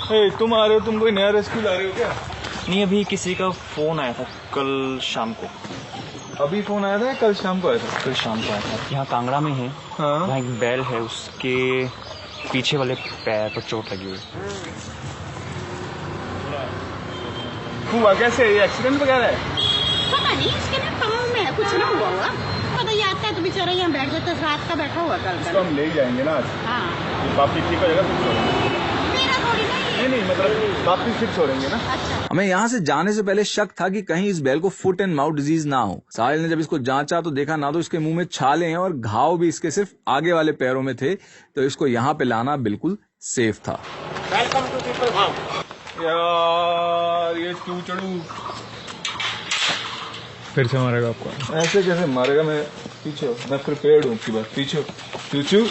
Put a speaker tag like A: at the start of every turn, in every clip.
A: तुम आ रहे हो, तुम कोई नया रेस्क्यू ला रहे हो क्या?
B: नहीं, अभी किसी का फोन आया था कल शाम को।
A: अभी फोन आया था या कल शाम को आया था?
B: कल शाम को आया था। यहाँ कांगड़ा में है।
A: हाँ।
B: वहाँ एक बैल है, उसके पीछे वाले पैर पर चोट लगी हुई।
A: हुआ कैसे? ये एक्सीडेंट वगैरह है?
C: पता नहीं, इसके ना पाँव में कुछ ना हुआ होगा। पता ही आता है तो बेचारा यहाँ बैठ जाता, रात का बैठा हुआ कल
A: तो हम ले जाएंगे ना आज।
C: हाँ।
A: वापस ठीक हो जाएगा,
C: मेरा थोड़ी
A: नहीं मतलब वापस फिर छोड़ेंगे ना।
C: अच्छा।
D: हमें यहाँ से जाने से पहले शक था कि कहीं इस बैल को फुट एंड माउथ डिजीज ना हो। साहिल ने जब इसको जांचा तो देखा ना तो इसके मुंह में छाले हैं और घाव भी इसके सिर्फ आगे वाले पैरों में थे, तो इसको यहाँ पे लाना बिल्कुल सेफ था।
E: Welcome to People Farm.
A: यार ये चूचड़ू
F: फिर से मारेगा आपको।
A: ऐसे कैसे मारेगा? मैं पीछे हो, मैं प्रिपेयर्ड हूँ। बात पीछे हो, चूचू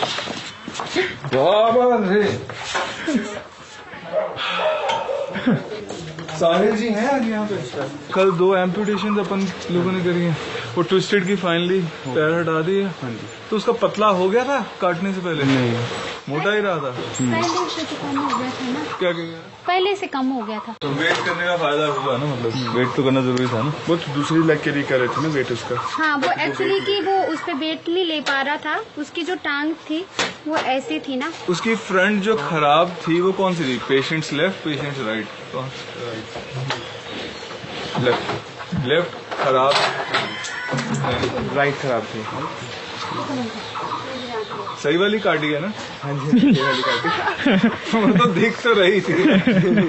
A: साहिल जी हैं आज यहाँ पे। कल 2 एम्पुटेशन अपन लोगों ने करी है। वो ट्विस्टेड की फाइनली पैर हटा दिए। तो उसका पतला हो गया था काटने से पहले?
F: नहीं,
A: मोटा ही रहा था।
C: पहले से तो कम हो गया था ना।
A: क्या कह?
C: पहले से कम हो गया था।
A: तो वेट करने का फायदा हुआ ना, मतलब वेट तो करना जरूरी था ना।
F: वो तो दूसरी लेग कैरी कर रहे थे ना वेट उसका।
C: हाँ, वो एक्चुअली कि वो उस पे वेट नहीं ले पा रहा था। उसकी जो टांग थी वो ऐसी थी ना।
A: उसकी फ्रंट जो खराब थी वो कौन सी थी? Patients left, patients right? Left खराब,
F: राइट खराब थी।
A: सही वाली काटी है ना?
F: हाँ जी, सही वाली काटी।
A: वो तो दिख तो रही थी।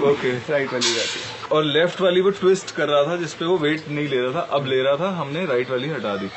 A: ओके,
F: राइट वाली काटी।
A: और लेफ्ट वाली वो ट्विस्ट कर रहा था जिसपे वो वेट नहीं ले रहा था, अब ले रहा था। हमने राइट वाली हटा दी।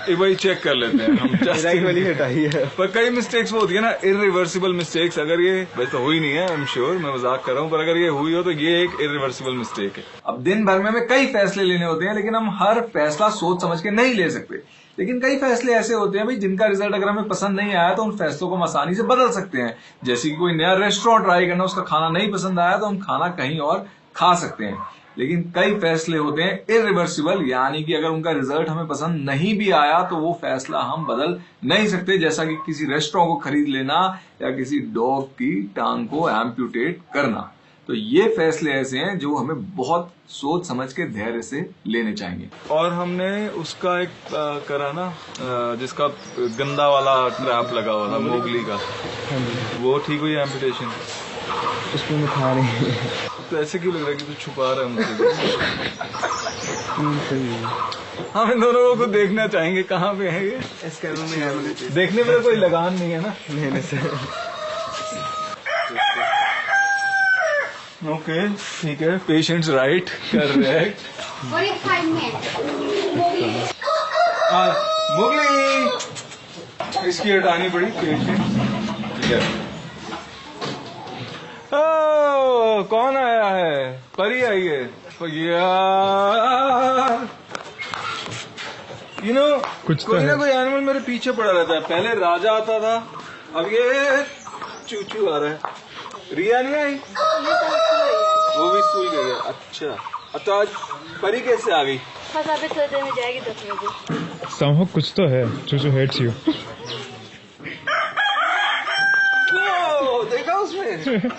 A: एक बार चेक कर लेते हैं हम।
F: राइट वाली हटाई है।
A: पर कई मिस्टेक्स वो होती है ना, इरिवर्सिबल मिस्टेक्स। अगर ये वैसे तो हुई नहीं है, आई एम श्योर, मैं मजाक कर रहा हूँ, पर अगर ये हुई हो तो ये एक इरिवर्सिबल मिस्टेक है। अब दिन भर में हमें कई फैसले लेने होते हैं, लेकिन हम हर फैसला सोच समझ के नहीं ले सकते। लेकिन कई फैसले ऐसे होते हैं भाई जिनका रिजल्ट अगर हमें पसंद नहीं आया तो उन फैसलों को हम आसानी से बदल सकते हैं। जैसे कि कोई नया रेस्टोरेंट ट्राई करना, उसका खाना नहीं पसंद आया तो हम खाना कहीं और खा सकते हैं। लेकिन कई फैसले होते हैं इरिवर्सिबल, यानी कि अगर उनका रिजल्ट हमें पसंद नहीं भी आया तो वो फैसला हम बदल नहीं सकते। जैसा कि किसी रेस्टोरेंट को खरीद लेना या किसी डॉग की टांग को एम्प्यूटेट करना। तो ये फैसले ऐसे हैं जो हमें बहुत सोच समझ के धैर्य से लेने चाहिए। और हमने उसका एक करा ना, जिसका गंदा वाला ट्रैप लगा हुआ था मोगली का, वो ठीक हुई एम्पुटेशन?
F: उसको मैं खा रही है।
A: तो ऐसे क्यों लग रहा है कि तू छुपा रहा है मुझसे? हम इन दोनों को देखना चाहेंगे, कहाँ पे है ये?
F: इस कैमरे में है।
A: देखने में कोई लगान नहीं है ना?
F: नहीं सर।
A: ओके, ठीक है। Patients right, correct.
C: और एक साइड में
A: मोगली इसकी हटानी पड़ी पेशेंट। कौन आया है? परी आई है। यू नो,
F: कुछ
A: कोई
F: तो
A: ना
F: है।
A: कोई एनिमल मेरे पीछे पड़ा रहता है। पहले राजा आता था, अब ये चूचू आ रहा है। रिया नहीं आई? वो भी स्कूल गई है। अच्छा, आज परी कैसे आ गई?
C: बस अभी थोड़ी देर में जाएगी, 10 बजे।
F: समहो कुछ तो है। चूचू हेट्स यू।
A: देखा उसमें?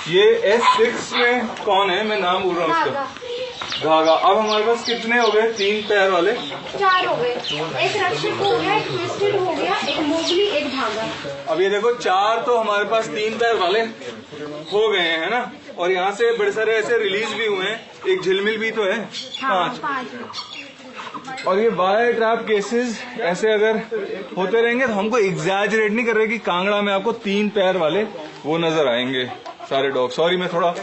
A: ये S6 में कौन है? मैं नाम बोल रहा हूँ उसका। धागा। अब हमारे पास कितने हो गए? 3 पैर वाले
C: 4 हो गए। एक रक्षक हो गया, ट्विस्टेड हो गया, एक मोगली, एक धागा।
A: अब ये देखो, 4 तो हमारे पास 3 पैर वाले हो गए हैं ना। और यहाँ से बड़े सारे ऐसे रिलीज भी हुए हैं। एक झिलमिल भी तो है।
C: हाँ,
A: 5।
C: 5।
A: और ये वायर ट्रैप केसेस ऐसे अगर होते रहेंगे तो हमको एग्जैजरेट नहीं कर रहे कि कांगड़ा में आपको 3 पैर वाले वो नजर आएंगे सारे डॉग। सॉरी, मैं थोड़ा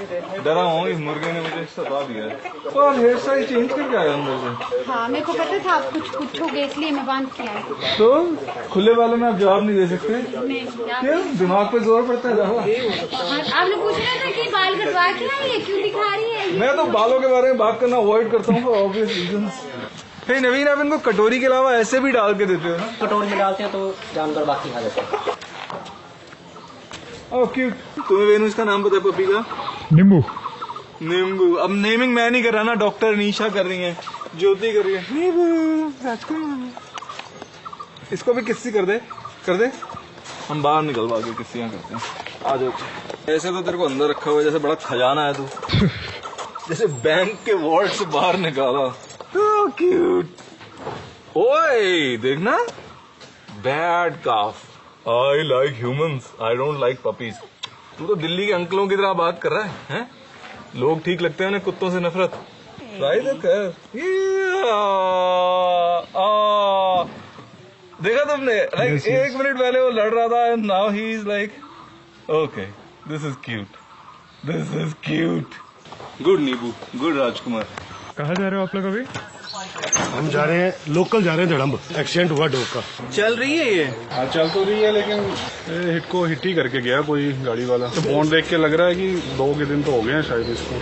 A: डरा हूँ, इस मुर्गे ने मुझे सता दिया है। तो आप हेयर स्टाइल चेंज करके आए अंदर से?
C: हाँ, मेरे को पता था आप कुछ हो गए, इसलिए मैं बांध के आई।
A: तो खुले वाले में आप जवाब नहीं दे सकते?
C: नहीं,
A: क्यों? दिमाग पे जोर पड़ता है ज्यादा?
C: आपने पूछना था कि बाल कटवा के आई है, क्यों दिखा रही है?
A: मैं तो बालों के बारे में बात करना अवॉइड करता हूँ फॉर ऑब्वियस रीजंस। नवीन, आप इनको कटोरी के अलावा ऐसे भी डाल के देते हो ना?
E: कटोरी में डालते हैं तो जानवर बाकी खा जाते हैं।
A: ओह क्यूट। तुम्हें वेनू इसका नाम पता है पपी का?
F: नींबू।
A: नींबू। अब नेमिंग मैं नहीं कर रहा ना, डॉक्टर निशा कर रही है, ज्योति कर रही है। नींबू राजकुमार। इसको भी किस्सी कर दे। हम बाहर निकलवा के किस्सियां करते हैं। आ जाओ। ऐसे तो तेरे को अंदर रखा हुआ है जैसे बड़ा खजाना है तू। जैसे बैंक के वॉल्ट से बाहर निकाला। तो क्यूट। ओए देखना, bad calf. I like humans, I don't like puppies. तू तो दिल्ली के अंकलों की तरह बात कर रहा है, हैं? लोग ठीक लगते हैं उन्हें कुत्तों से नफरत। ट्राई तो कर। देखा तुमने? लाइक एक मिनट पहले वो लड़ रहा था and now he is like okay this is cute, this is cute. Good नीबू, गुड राजकुमार।
F: कहाँ जा रहे हो आप लोग अभी?
G: हम जा रहे हैं, लोकल जा रहे हैं धड़म्ब। एक्सीडेंट हुआ डॉग का।
F: चल रही है ये?
H: हाँ चल तो रही है, लेकिन हिट को हिट ही करके गया कोई गाड़ी वाला। तो फोन देख के लग रहा है कि 2 के दिन तो हो गए हैं शायद इसको।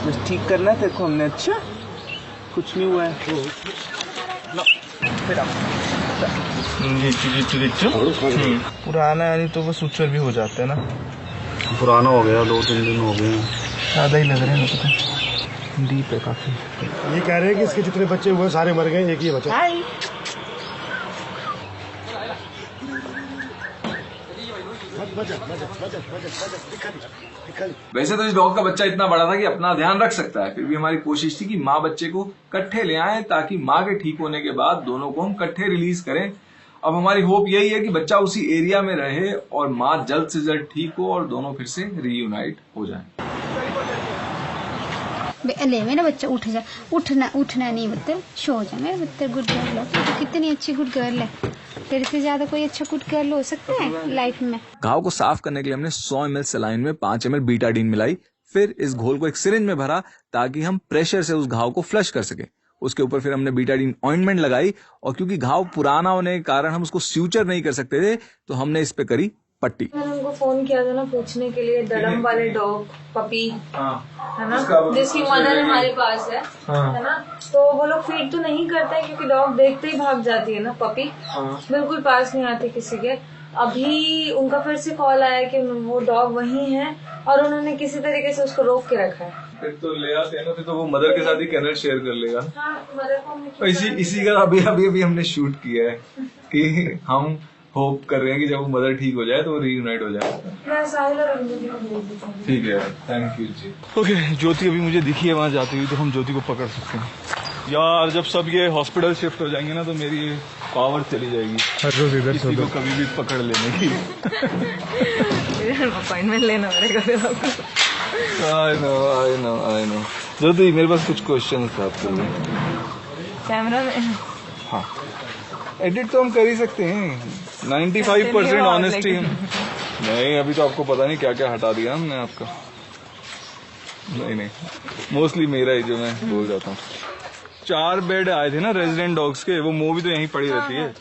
F: कुछ ठीक करना है तेरे को हमने। अच्छा कुछ नहीं हुआ है। पुराना यानी तो वो सुचर भी हो जाते हैं ना।
H: पुराना हो गया, 2-3 दिन हो गए हैं।
F: ज्यादा ही लग रहे हैं पता है। डीप है काफी।
G: ये कह रहे हैं कि इसके जितने बच्चे हुए सारे मर गए, एक ही बचा।
D: वैसे तो इस डॉग का बच्चा इतना बड़ा था कि अपना ध्यान रख सकता है, फिर भी हमारी कोशिश थी कि माँ बच्चे को इकट्ठे ले आएं ताकि माँ के ठीक होने के बाद दोनों को हम इकट्ठे रिलीज करें। अब हमारी होप यही है कि बच्चा उसी एरिया में रहे और माँ जल्द से जल्द ठीक हो और दोनों फिर से रीयूनाइट हो जाएं।
I: ले मेरा बच्चा उठ जा। उठना नहीं बत्तर, सो जा मेरा बत्तर। गुड गर्ल है तो कितनी अच्छी गुड गर्ल है। तेरे से ज्यादा कोई अच्छा गुड गर्ल हो सकता है लाइफ में।
D: घाव को साफ करने के लिए हमने 100 ml सलाइन में 5 ml बीटाडीन मिलाई, फिर इस घोल को एक सिरिंज में भरा ताकि हम प्रेशर से उस घाव को फ्लश कर सके। उसके ऊपर फिर हमने बीटाडीन ऑइंटमेंट लगाई और क्योंकि घाव पुराना होने के कारण हम उसको स्यूचर नहीं कर सकते थे तो हमने इस पे करी पट्टी।
J: मैंने उनको फोन किया था ना पूछने के लिए, धड़म वाले डॉग पपी है ना, जिसकी मदर हमारे पास है ना, तो वो लोग फीड तो नहीं करते क्योंकि डॉग देखते ही भाग जाती है ना पपी। बिल्कुल पास नहीं आती किसी के। अभी उनका फिर से कॉल आया कि वो डॉग वही है और उन्होंने किसी तरीके से उसको रोक के रखा है।
A: फिर तो ले आते हैं ना, फिर तो वो मदर के साथ ही कैनल शेयर कर लेगा।
J: हाँ, मदर को
A: इसी का अभी हमने शूट किया है कि हम होप कर रहे हैं कि जब वो मदर ठीक हो जाए तो वो रीयूनाइट हो जाए। ठीक है, थैंक यू जी। ओके, ज्योति अभी मुझे दिखी है वहां जाती हुई, तो हम ज्योति को पकड़ सकते हैं। यार जब सब ये हॉस्पिटल शिफ्ट हो जाएंगे ना तो मेरी पावर चली जाएगी
F: हर रोज इधर
A: किसी को कभी भी पकड़ लेने की।
J: अपॉइंटमेंट लेना पड़ेगा फिर आपको।
A: I know. ज्योति मेरे पास कुछ क्वेश्चन था आपके लिए।
J: कैमरा में?
A: हाँ, एडिट तो हम कर ही सकते हैं। 95% ऑनेस्टी। नहीं, अभी तो आपको पता नहीं क्या क्या हटा दिया हमने आपका। नहीं, मोस्टली मेरा ही जो मैं बोल जाता हूँ। 4 बेड आए थे ना रेजिडेंट डॉग्स के, वो मूवी तो यहीं पड़ी रहती है।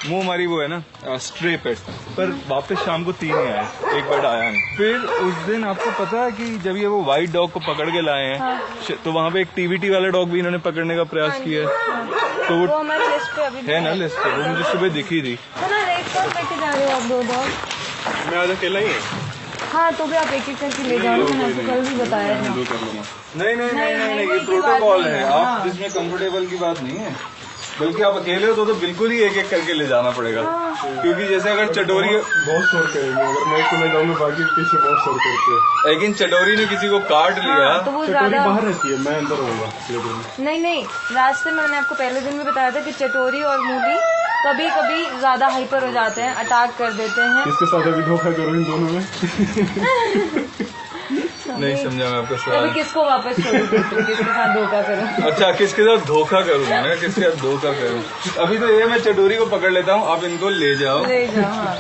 A: मुंह हमारी वो है ना स्ट्रे पेट, पर वापस शाम को 3 ही आए, 1 बेड आया नहीं। फिर उस दिन आपको पता है कि जब ये वो व्हाइट डॉग को पकड़ के लाए हैं तो वहाँ पे एक टीवीटी वाला डॉग भी इन्होंने पकड़ने का प्रयास किया है। तो वो
J: हमारी लिस्ट पे अभी
A: है ना, लिस्ट पे वो मुझे सुबह दिखी थी।
J: लेके जा रहे हो आप 2 डॉग?
H: मैं आज अकेला ही है।
J: हाँ, तो भी आप एक करके ले जाओ, मैंने आपको कल भी बताया था।
A: नहीं, ये प्रोटोकॉल है। आप इसमें कंफर्टेबल की बात नहीं है, बल्कि आप अकेले हो तो बिल्कुल ही एक करके ले जाना पड़ेगा। क्योंकि जैसे अगर चटोरी
H: बहुत शोर करेंगे, अगर मैं इसको ले जाऊंगा बाकी पीछे बहुत शोर करते हैं।
A: लेकिन चटोरी ने किसी को काट लिया
J: तो वो
H: चटोरी
J: ज्यादा
H: बाहर रहती है, मैं अंदर होऊंगा।
J: नहीं, रास्ते में मैंने आपको पहले दिन भी बताया था कि चटोरी और मूली कभी कभी ज्यादा हाइपर हो जाते हैं, अटैक कर देते हैं।
H: किसके साथ अभी धोखा करो इन दोनों में?
A: नहीं समझा मैं आपका सवाल।
J: अभी किसको वापस छोड़ूं? किसके साथ धोखा करूं?
A: अच्छा, किसके साथ धोखा करूँ मैं? किसके साथ धोखा करूँ? अभी तो ये मैं चटोरी को पकड़ लेता हूँ, आप इनको ले जाओ।
J: हाँ।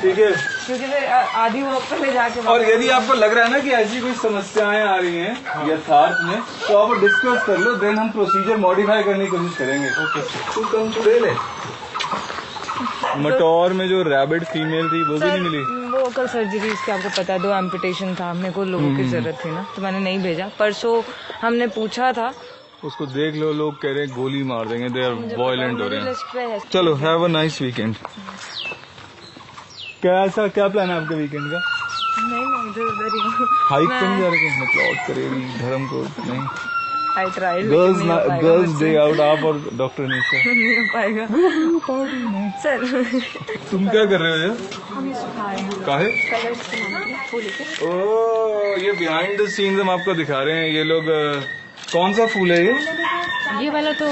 A: ठीक है,
J: क्योंकि फिर आधी वॉक पर ले जाके।
A: और यदि आपको लग रहा है ना कि ऐसी कोई समस्याएं आ रही हैं यथार्थ में, तो आप डिस्कस कर लो, देन हम प्रोसीजर मॉडिफाई करने की कोशिश करेंगे। तू कम छुड़े ले। मटौर में जो रैबिट फीमेल थी वो भी नहीं मिली।
J: वो कल सर्जरी इसके आपको पता है 2 एम्पुटेशन था, मेरे को लोगों की जरूरत थी ना, तो मैंने नहीं भेजा। परसों हमने पूछा था,
A: उसको देख लो, लोग कह रहे हैं गोली मार देंगे, दे आर वायलेंट हो रहे हैं। चलो, हैव अ नाइस वीकेंड। क्या प्लान है आपके वीकेंड का?
J: नहीं, मैं इधर उधर ही हूँ।
A: हाइक पे नहीं जा रहे? मतलब करेगी धर्म को नहीं?
J: I tried.
A: Girls day out आप और डॉक्टर निशा।
J: नहीं हो पाएगा सर।
A: तुम क्या कर रहे हो यार?
J: हम ये सुखा रहे हैं
A: काहे?
J: कलर्स बनाने के लिए, फूल के।
A: ओ ये बिहाइंड द सीन्स हम आपको दिखा रहे हैं। ये लोग कौन सा फूल है
J: ये वाला तो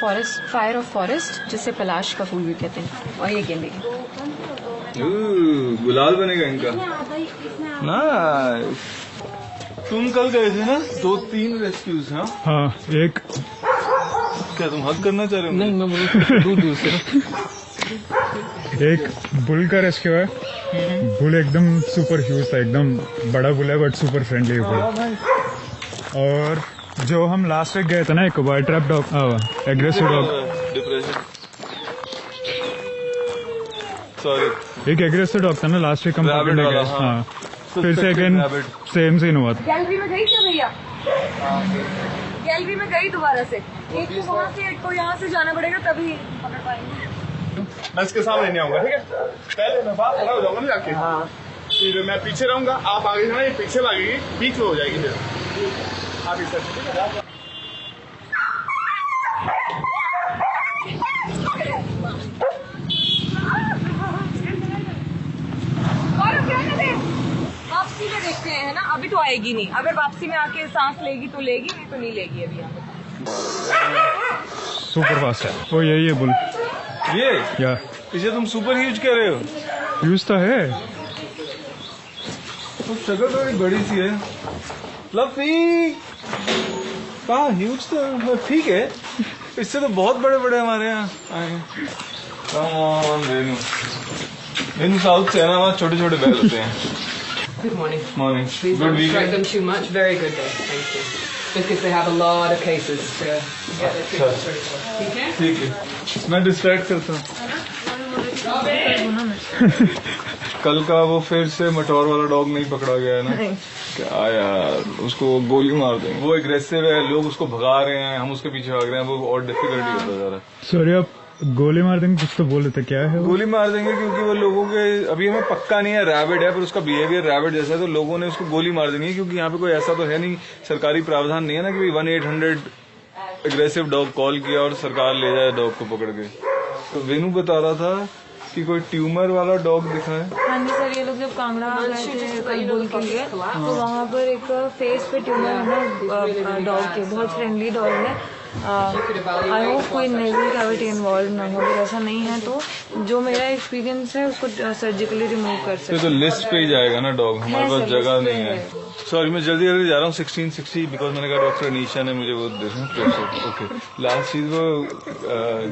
J: फॉरेस्ट फायर ऑफ फॉरेस्ट जिसे पलाश का फूल भी कहते हैं, और ये गेंदे का।
A: गुलाल बनेगा इनका ना। तुम कल गए थे ना 2-3 रेस्क्यूज?
H: हाँ एक
A: क्या तुम हक करना चाह रहे हो?
E: नहीं मैं दूर से
H: एक बुल का रेस्क्यू है। बुल एकदम सुपर ह्यूज था, एकदम बड़ा बुल है बट सुपर फ्रेंडली बुल। और जो हम लास्ट वीक गए थे ना, एक white trap dog, aggressive dog,
A: sorry
H: एक एग्रेसिव डॉग था ना लास्ट वीक हम पकड़ने गए। हाँ फिर से अगेन सेम सीन हुआ था।
J: गैलरी में गई क्या भैया? गैलरी में गई दोबारा से। एक को वहाँ से, एक को यहाँ से जाना पड़ेगा तभी पकड़ पाएंगे।
G: मैं इसके सामने नहीं आऊंगा, ठीक है? पहले मैं बात खड़ा हो जाऊंगा ना जाके। हाँ। फिर मैं पीछे रहूंगा, आप आगे जाना, ये पीछे लगेगी, बीच में हो जाएगी फिर आप इस तरह, ठीक है?
J: वापसी में देखते हैं, है ना? अभी तो आएगी नहीं। अगर वापसी में आके सांस लेगी तो लेगी, नहीं तो नहीं लेगी अभी यहाँ पे।
H: सुपर फास्ट है वो, यही है बुल।
A: ये
H: या
A: इसे तुम सुपर ह्यूज कह रहे हो?
H: ह्यूज तो है,
A: तो शक्ल थोड़ी बड़ी सी है। फ्लफी कहाँ ह्यूज तो ठीक है, इससे तो बहुत बड़े बड़े हमारे यहाँ आए। रेनू साउथ से है ना, वहाँ छोटे छोटे बैल होते हैं।
K: Good morning.
A: Morning
K: Please
A: good
K: don't strike
A: weekend.
K: them too much. Very good day. Thank you. Because they have a lot of cases to get their treatment very well. Okay?
A: ठीक है, मैं डिस्ट्रैक्ट करता हूँ। कल का वो फिर से मटोर वाला डॉग नहीं पकड़ा गया है ना? क्या यार, उसको गोली मार देंगे। वो एग्रेसिव है, लोग उसको भगा रहे हैं, हम उसके पीछे भाग रहे हैं, वो और डिफिकल्टी होता जा रहा है।
H: सॉरी आप गोली मार देंगे कुछ तो बोल रहे थे, क्या है वो?
A: गोली मार देंगे क्योंकि वो लोगों के, अभी हमें पक्का नहीं है, रैबिट है पर उसका बिहेवियर रैबिट जैसा है, तो लोगों ने उसको गोली मार देनी है। क्योंकि यहाँ पे कोई ऐसा तो है नहीं, सरकारी प्रावधान नहीं है ना कि 1-800 एग्रेसिव डॉग कॉल किया और सरकार ले जाए डॉग को पकड़ के। तो वेनू बता रहा था कि कोई ट्यूमर वाला डॉग दिखा है।
J: हाँ जी सर, ये लोग जब कांगड़ा गए थे कल बुल के लिए, तो वहाँ पर एक फेस पे ट्यूमर है ना डॉग के, बहुत फ्रेंडली डॉग है। आई होप कोई नेजल कैविटी इन्वॉल्व ना हो, अगर ऐसा नहीं है तो जो मेरा एक्सपीरियंस है उसको सर्जिकली रिमूव कर सकते।
A: तो लिस्ट पे ही जाएगा ना डॉग, हमारे पास जगह नहीं है। सॉरी मैं जल्दी जल्दी जा रहा हूँ 1660 बिकॉज मैंने कहा डॉक्टर निशा ने मुझे वो देखना प्रेशर। ओके लास्ट चीज वो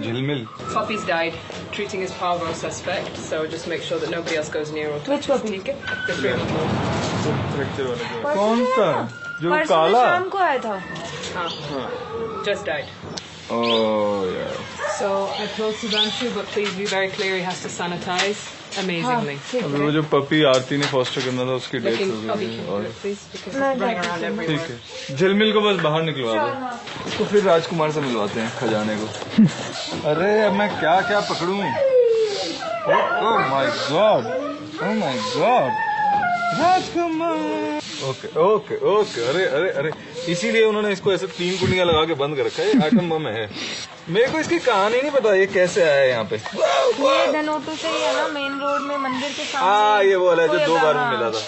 A: झिलमिल।
K: Puppy's died. Treating as parvo suspect, so just make sure that nobody else goes near or
J: Which puppy?
K: ठीक है? The 3 of them.
A: फ्रैक्चर वाले का। कौन सा जो
J: परसों
A: काला?
J: शाम को आया था।
K: हाँ. Just died.
A: ओह यार।
K: So I closed Subanshu, but please be very clear. He has to sanitize amazingly.
A: अभी वो जो पपी आरती ने फॉस्टर करना था उसकी डेथ
K: Looking,
A: हो
K: I'll be
A: गई
K: careful,
A: और
K: please, because it's running around everywhere.
A: ठीक है, झिलमिल को बस बाहर निकलवा दो, तो फिर राजकुमार से मिलवाते हैं खजाने को। अरे अब मैं क्या क्या पकड़ूं? Oh my God, oh my God, Rajkumar. Okay okay okay, अरे अरे अरे, इसीलिए उन्होंने इसको ऐसे 3 कुंडियां लगा के बंद कर रखा है। आइटम बम है। मेरे को इसकी कहानी नहीं पता, ये कैसे आया है यहाँ पे।
J: ये धनोटू से ही है ना, मेन रोड में मंदिर के सामने।
A: हाँ ये वो वाला है जो 2 बार में मिला था।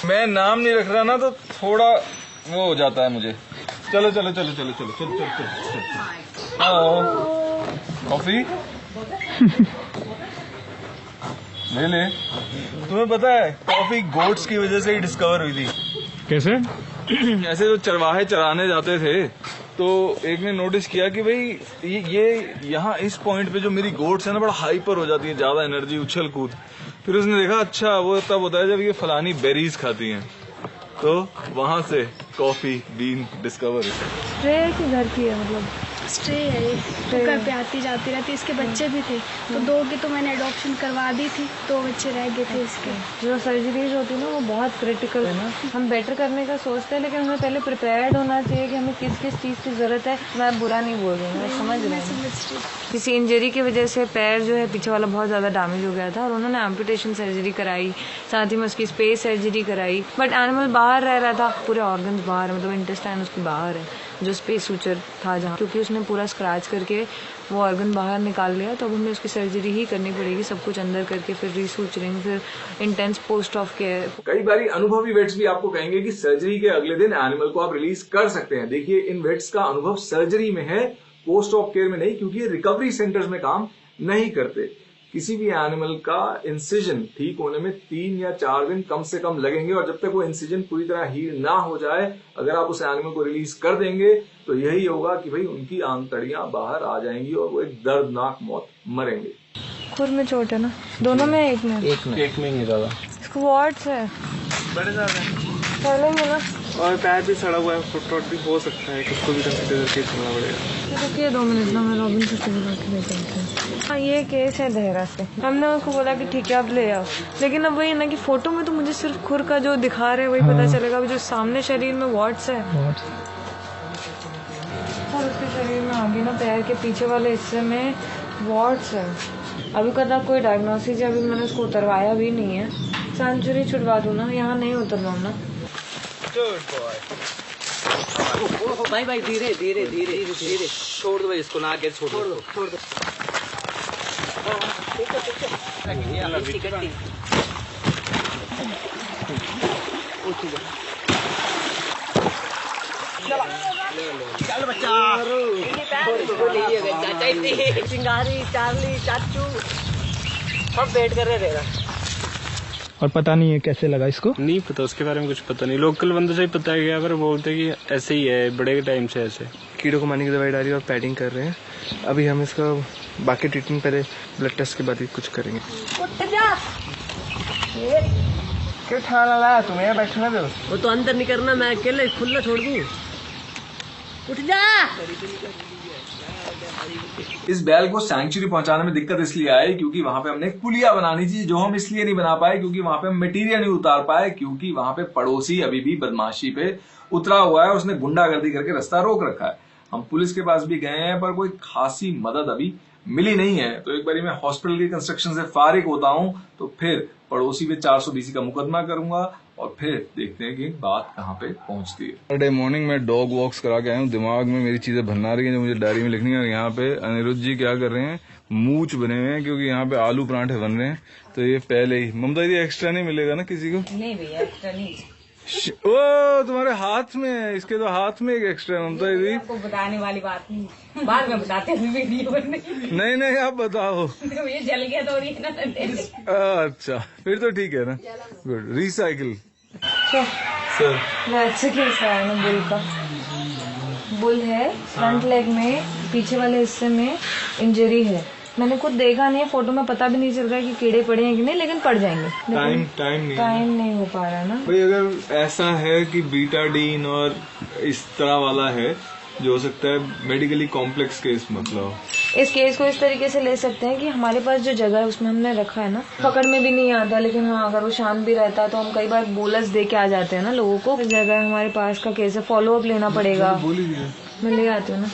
A: मैं नाम नहीं रख रहा ना तो थोड़ा वो हो जाता है मुझे। चलो चलो चलो चलो चलो चलो चलो चलो। कॉफी ले ले। तुम्हें पता है कॉफी गोट्स की वजह से ही डिस्कवर हुई थी।
H: कैसे?
A: ऐसे जो चरवाहे चराने जाते थे तो एक ने नोटिस किया कि भाई ये यहाँ इस पॉइंट पे जो मेरी गोट्स है ना बड़ा हाइपर हो जाती है, ज्यादा एनर्जी, उछल कूद। फिर उसने देखा अच्छा वो तब होता है जब ये फलानी बेरीज खाती हैं, तो वहां से कॉफी बीन डिस्कवर।
J: स्ट्रे की घर की है, मतलब
I: स्ट्रे है ये, तो घर पे आती जाती रहती। इसके बच्चे भी थे, तो 2 की तो मैंने अडॉप्शन करवा दी थी, 2 बच्चे रह गए थे इसके।
J: जो सर्जरीज होती है ना वो बहुत क्रिटिकल है ना, हम बेटर करने का सोचते हैं लेकिन हमें पहले प्रिपेयर्ड होना चाहिए कि हमें किस किस चीज़ की जरूरत है। मैं बुरा नहीं बोल रही हूँ, मैं समझ रही हूँ। किसी इंजरी की वजह से पैर जो है पीछे वाला बहुत ज़्यादा डैमेज हो गया था और उन्होंने एम्पुटेशन सर्जरी कराई, साथ ही में उसकी स्पेस सर्जरी कराई। बट एनिमल बाहर रह रहा था, पूरे ऑर्गन्स बाहर, मतलब इंटेस्टाइन उसके बाहर है, जो स्पेस सूचर था जहाँ, क्योंकि उसने पूरा स्क्रैच करके वो ऑर्गन बाहर निकाल लिया, तो अब हमें उसकी सर्जरी ही करनी पड़ेगी, सब कुछ अंदर करके फिर रीसूचरिंग, फिर इंटेंस पोस्ट ऑफ केयर।
D: कई बारी अनुभवी वेट्स भी आपको कहेंगे कि सर्जरी के अगले दिन एनिमल को आप रिलीज कर सकते हैं। देखिए, इन वेट्स का अनुभव सर्जरी में है, पोस्ट ऑफ केयर में नहीं, क्योंकि ये रिकवरी सेंटर्स में काम नहीं करते। किसी भी एनिमल का इंसिजन ठीक होने में 3 या 4 दिन कम से कम लगेंगे, और जब तक वो इंसिजन पूरी तरह हील ना हो जाए, अगर आप उस एनिमल को रिलीज कर देंगे तो यही होगा कि भाई उनकी आंतड़ियां बाहर आ जाएंगी और वो एक दर्दनाक मौत मरेंगे।
J: खुर में चोट है ना, दोनों में? एक में
F: ही नहीं दादा,
J: इसको वार्ड्स है
F: बड़े ज्यादा
J: पहले में ना,
F: और पैर भी सड़ा हुआ है, फुट भी हो सकता है, उसको भी कंसिडर करके चलना पड़ेगा।
J: रुकिए 2 मिनट ना, मैं रॉबिन से बुला के ले चलती हूँ। हाँ, ये केस है देहरा से। हमने उसको बोला कि ठीक है आप ले आओ, लेकिन अब वही ना कि फोटो में तो मुझे सिर्फ खुर का जो दिखा रहे हैं वही पता चलेगा, अभी जो सामने शरीर में वार्ड्स है और उसके शरीर में आगे ना पैर के पीछे वाले हिस्से में वार्ड्स है। अभी का कोई डायग्नोसिस, अभी मैंने उसको उतरवाया भी नहीं है। सेंचुरी छुड़वा दूँ ना, यहाँ नहीं उतरवाऊँ ना।
K: भाई भाई धीरे धीरे धीरे धीरे छोड़ दो भाई इसको, ना आगे छोड़ दो छोड़ दो। चल बच्चा, चिंगारी चार्ली चाचू सब वेट कर रहे हैं।
H: और पता नहीं है कैसे लगा इसको?
F: नहीं पता, उसके बारे में कुछ पता नहीं। लोकल बंदों से ही पता है, पर बोलते कि ऐसे ही है, बड़े टाइम से ऐसे। कीड़ों को मारने की दवाई डाली और पैडिंग कर रहे हैं। अभी हम इसका बाकी ट्रीटमेंट पहले ब्लड टेस्ट के बाद ही कुछ करेंगे।
K: क्या ठाना लाया तुम्हें, बैठना दो। वो तो अंदर नहीं करना, मैं अकेले खुला छोड़ दूँ। उठ जा।
D: इस बैल को सैंक्चुरी पहुंचाने में दिक्कत इसलिए आई क्योंकि वहां पे हमने एक पुलिया बनानी थी, जो हम इसलिए नहीं बना पाए क्योंकि वहां पे हम मटेरियल नहीं उतार पाए, क्योंकि वहां पे पड़ोसी अभी भी बदमाशी पे उतरा हुआ है, उसने गुंडागर्दी करके रास्ता रोक रखा है। हम पुलिस के पास भी गए हैं पर कोई खासी मदद अभी मिली नहीं है। तो एक बारी मैं हॉस्पिटल की कंस्ट्रक्शन से फारिग होता हूं तो फिर पड़ोसी पे 420 का मुकदमा करूंगा और फिर देखते हैं कि बात कहां पे पहुंचती है। सैटरडे मॉर्निंग में डॉग वॉक्स करा के आया हूँ, दिमाग में मेरी चीजें भरना रही हैं जो मुझे डायरी में लिखनी है। और यहाँ पे अनिरुद्ध जी क्या कर रहे हैं, मूछ बने हुए हैं क्योंकि यहाँ पे आलू परांठे बन रहे हैं। तो ये पहले ही ममता जी एक्स्ट्रा नहीं मिलेगा ना किसी को?
J: नहीं भैया एक्स्ट्रा नहीं।
D: ओ तुम्हारे हाथ में है, इसके तो हाथ में एक एक्स्ट्रा है ममता दीदी।
J: आपको बताने वाली बात नहीं, बाद में बताते हैं वीडियो में।
D: नहीं आप बताओ।
J: ये जल गया तो ये ना।
D: अच्छा फिर तो ठीक है ना, गुड। रिसाइकिल
J: सर अच्छा केस है ना, बुल का। बुल है, फ्रंट लेग में पीछे वाले हिस्से में इंजरी है। मैंने खुद देखा नहीं है, फोटो में पता भी नहीं चल रहा है कि कीड़े पड़े हैं कि नहीं, लेकिन पड़ जाएंगे। टाइम नहीं हो पा रहा ना
A: भाई। अगर ऐसा है कि बीटाडीन और इस तरह वाला है, जो हो सकता है मेडिकली कॉम्प्लेक्स केस, मतलब
J: इस केस को इस तरीके से ले सकते हैं कि हमारे पास जो जगह है उसमें हमने रखा है ना, पकड़ में भी नहीं आता, लेकिन हाँ अगर वो शांत भी रहता है तो हम कई बार बोलस दे के आ जाते हैं ना लोगों को। इस जगह हमारे पास का केस है, फॉलो अप लेना पड़ेगा। मैं ले आती हूँ ना।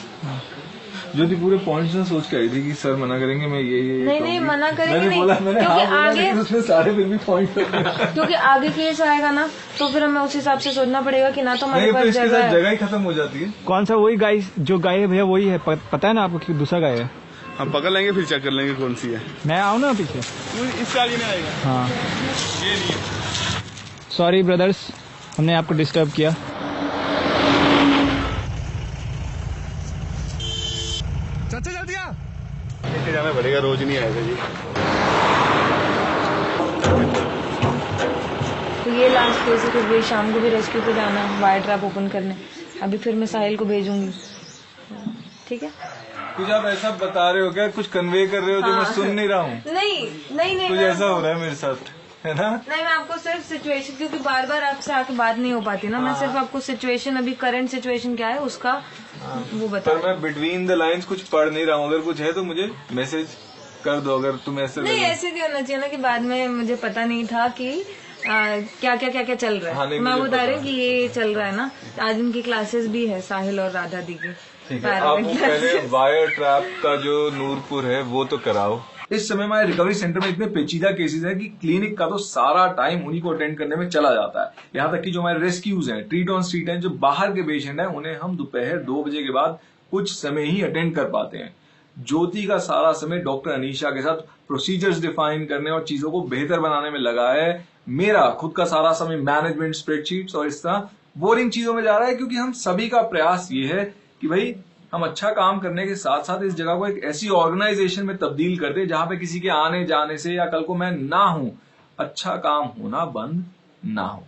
A: ज्योति पूरे पॉइंट्स में सोच के आई थी कि सर मना करेंगे, मैं ये
J: नहीं मना करेंगे
A: मैंने बोला, मैंने
J: क्योंकि
A: हाँ
J: आगे
A: उसमें सारे फिर भी पॉइंट
J: क्योंकि आगे केस आएगा ना, तो फिर हमें उस हिसाब से सोचना पड़ेगा कि ना तो हमारे पास
A: जगह ही खत्म हो जाती है।
H: कौन सा वही गाय जो गाय है भैया वही है, पता है ना आपको कि दूसरा गाय है?
G: हम पकड़ लेंगे फिर चेक कर लेंगे कौन सी है।
H: मैं आऊँ ना पीछे?
G: इससे आगे नहीं आएगा।
H: हाँ
G: ये नहीं है।
H: सॉरी ब्रदर्स, हमने आपको डिस्टर्ब किया।
G: चाचा जल्दी आ, लेके जाना पड़ेगा, रोज नहीं आएगा जी।
J: तो ये लास्ट केस है, फिर शाम को भी रेस्क्यू पे जाना, वायर ट्रैप ओपन करने। अभी फिर मैं साहिल को भेजूंगी, ठीक है?
A: कुछ आप ऐसा बता रहे हो क्या, कुछ कन्वे कर रहे हो जो मैं सुन नहीं रहा हूँ?
J: नहीं
A: कुछ ऐसा हो रहा है मेरे साथ, है ना?
J: नहीं, मैं आपको सिर्फ सिचुएशन, क्योंकि बार बार आपसे आके बात नहीं हो पाती ना, मैं सिर्फ आपको सिचुएशन, अभी करंट सिचुएशन क्या है उसका वो बता।
A: पर मैं बिटवीन द लाइंस कुछ पढ़ नहीं रहा हूँ, अगर कुछ है तो मुझे मैसेज कर दो। अगर तुम ऐसे
J: नहीं, ऐसे नहीं होना चाहिए ना कि बाद में मुझे पता नहीं था कि क्या चल रहा है। मैं बता रही हूँ कि ये चल रहा है ना। आज उनकी क्लासेस भी है, साहिल और राधा दी की।
A: ठीक है, आप पहले वायर ट्रैप का जो नूरपुर है वो तो कराओ,
D: इस समय हमारे रिकवरी सेंटर में इतने पेचीदा केसेस हैं कि क्लिनिक का तो सारा टाइम उन्हीं को अटेंड करने में चला जाता है। यहाँ तक कि जो हमारे रेस्क्यूज हैं, ट्रीट ऑन स्ट्रीट हैं, जो बाहर के पेशेंट हैं, उन्हें हम दोपहर 2 बजे के बाद कुछ समय ही अटेंड कर पाते हैं। ज्योति का सारा समय डॉक्टर अनीशा के साथ प्रोसीजर्स डिफाइन करने और चीजों को बेहतर बनाने में लगा है। मेरा खुद का सारा समय मैनेजमेंट, स्प्रेडशीट्स और इस तरह बोरिंग चीजों में जा रहा है, क्योंकि हम सभी का प्रयास ये है कि भाई हम अच्छा काम करने के साथ साथ इस जगह को एक ऐसी ऑर्गेनाइजेशन में तब्दील कर दे जहां पे किसी के आने जाने से या कल को मैं ना हूं, अच्छा काम होना बंद ना हो।